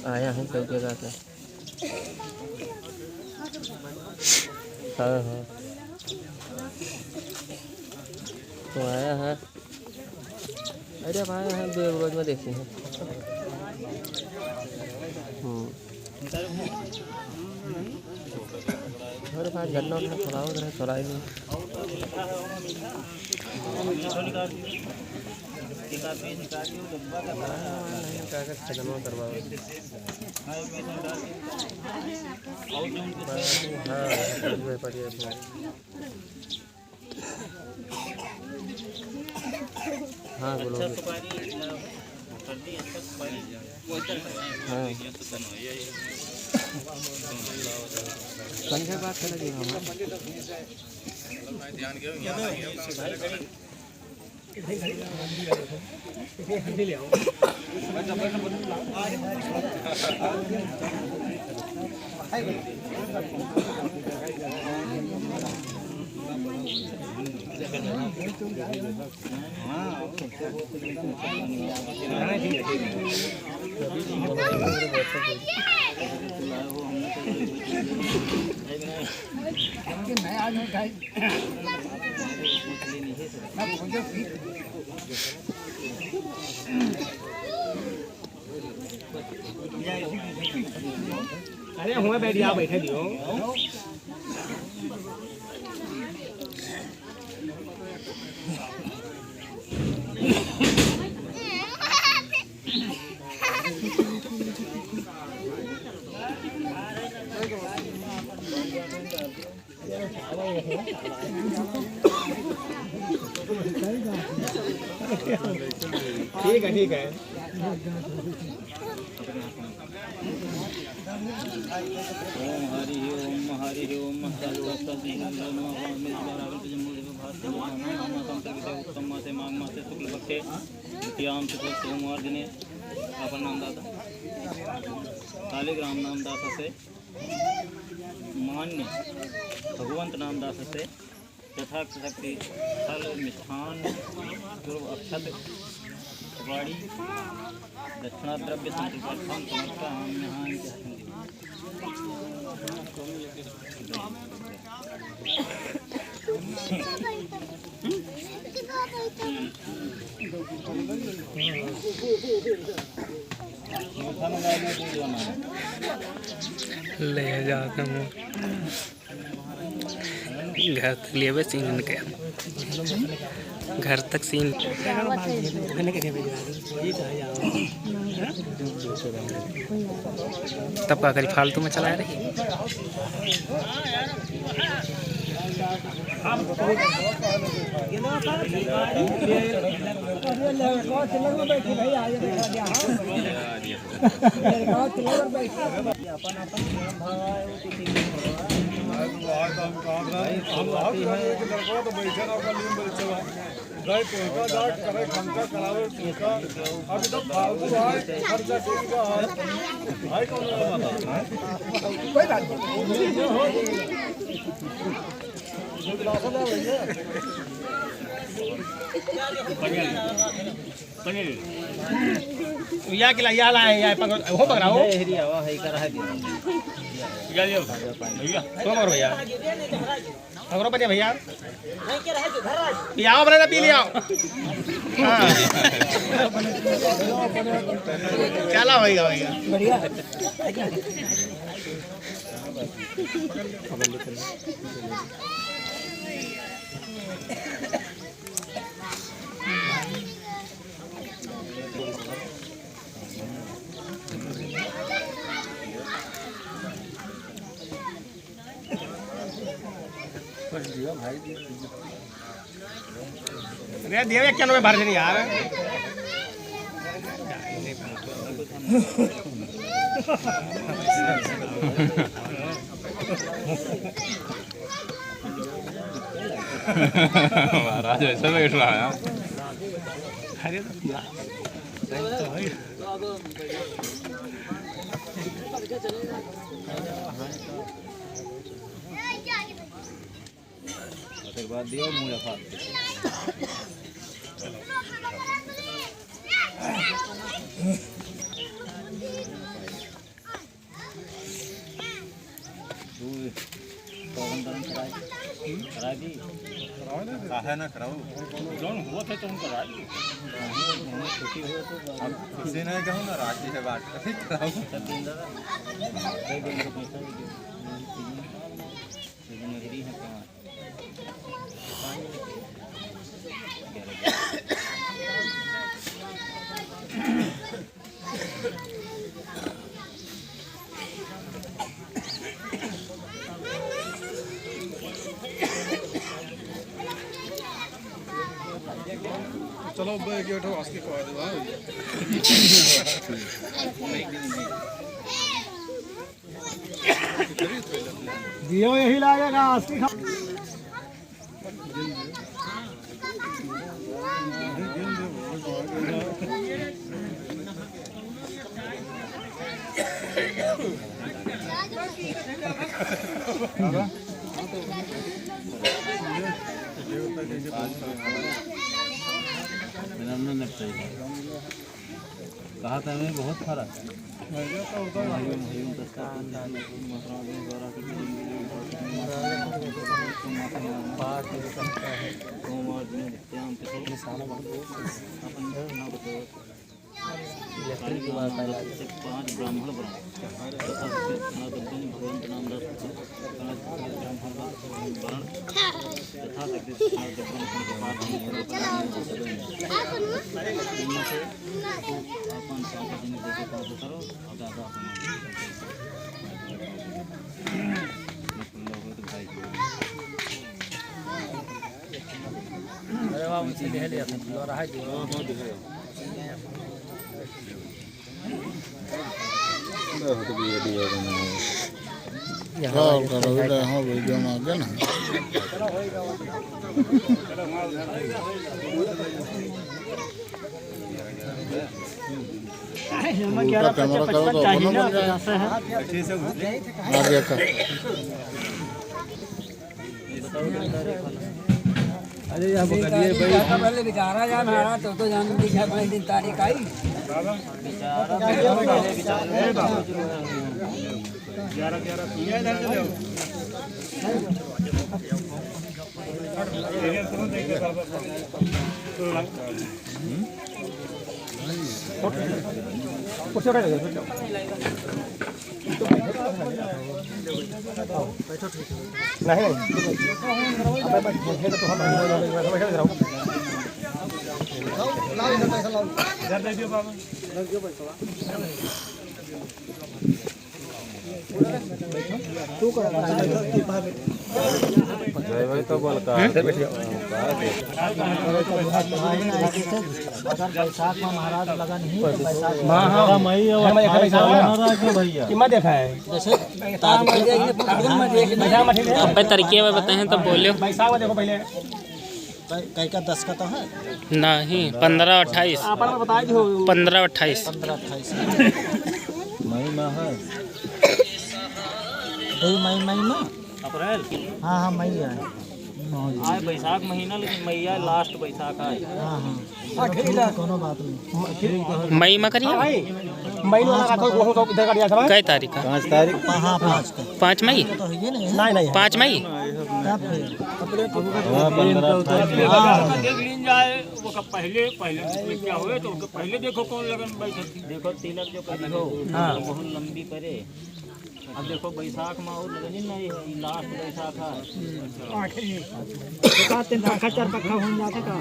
आया है कई जगह से। हाँ हाँ तो आया है। अरे अब आया है बेरोज में देखी है। अरे भाई गन्ना उन्ना थोड़ा उधर है थोड़ा ही नहीं। जमा करवाओ। हाँ बोलो। हाँ संजय बात करेगी अरे हुए बैठिया बैठे दियो। ठीक है ठीक है। ओम हरि ओम उत्तम मासे माघ मासे शुक्ल पक्षे द्वितीयाम शुक्ल सोमवार दिने अपन नामदाता शालिग्राम नामदाता से मान्य भगवंत नामदास से यथाशक्ति फल मिष्ठान पूर्व अक्षत वाड़ी दक्षिणा द्रव्य संकल्पम समर्पयामि। ले जाता हूँ घर तक लिए बस सीन के घर तक सीन तब का करी फालतू में चला रही। या किला या लाए या पकड़ हो पकड़ा हो हेरी आवा है कर है या लियो भैया तो मरो भैया पकड़ो बजे भैया नहीं के रहे घर पियाओ बरे पी लिया। हां चला भैया भैया बढ़िया अरे देव क्या में भर देनी यार। महाराज ऐसा बैठ रहा है। अरे आशीर्वाद दियो मुझे करा दी काहे ना कराओ जौन हुआ थे तो उनका राज छुट्टी हो तो अब किसी ने कहूँ ना राशि है बात कभी कराओ सब दिन दादा दे देंगे पैसा लेकिन नगरी है कहाँ चलो गेट हो आस्के को दियो यही लागेगा आस्की खा कहा था मैं बहुत फर्क है इलेक्ट्रिक की बात पहला 5 ब्राह्मण भगवंत नाम अरे वाह मुझे दिख लिया था और है जी हाँ करो हाँ वीडियो में आ गया ना उल्टा कैमरा करो तो अपना बन जाएगा आगे का अरे यहाँ पकड़िए भाई पहले बेचारा जान हारा तो जान दिखा 5 दिन तारीख आई भाई तो बोल का बैसाख में महाराज लगा नहीं कीमत देखा है अब तरीके में बताए हैं तो बोलियो बैसाख में देखो पहले कई का 10 का तो है नहीं 15-28 आपन में बताए जो 15-28 15-28 मई में है मई में अप्रैल हाँ हाँ मई है आज बैसाख महीना लेकिन मैया लास्ट बैसाख है हाँ हाँ कोनो बात नहीं मई में करिए मई वाला का तो वो इधर का दिया था कई तारीख का 5 तारीख हाँ 5 का 5 मई तो है ये नहीं नहीं 5 मई तब फिर जाए वो का पहले क्या हुए तो पहले देखो कौन लगन बैठे देखो तिलक जो कर हो बहुत लंबी करे अब देखो बैसाख में और लगन नहीं है लास्ट बैसाख है आखिरी 4 पक्का हो जाता का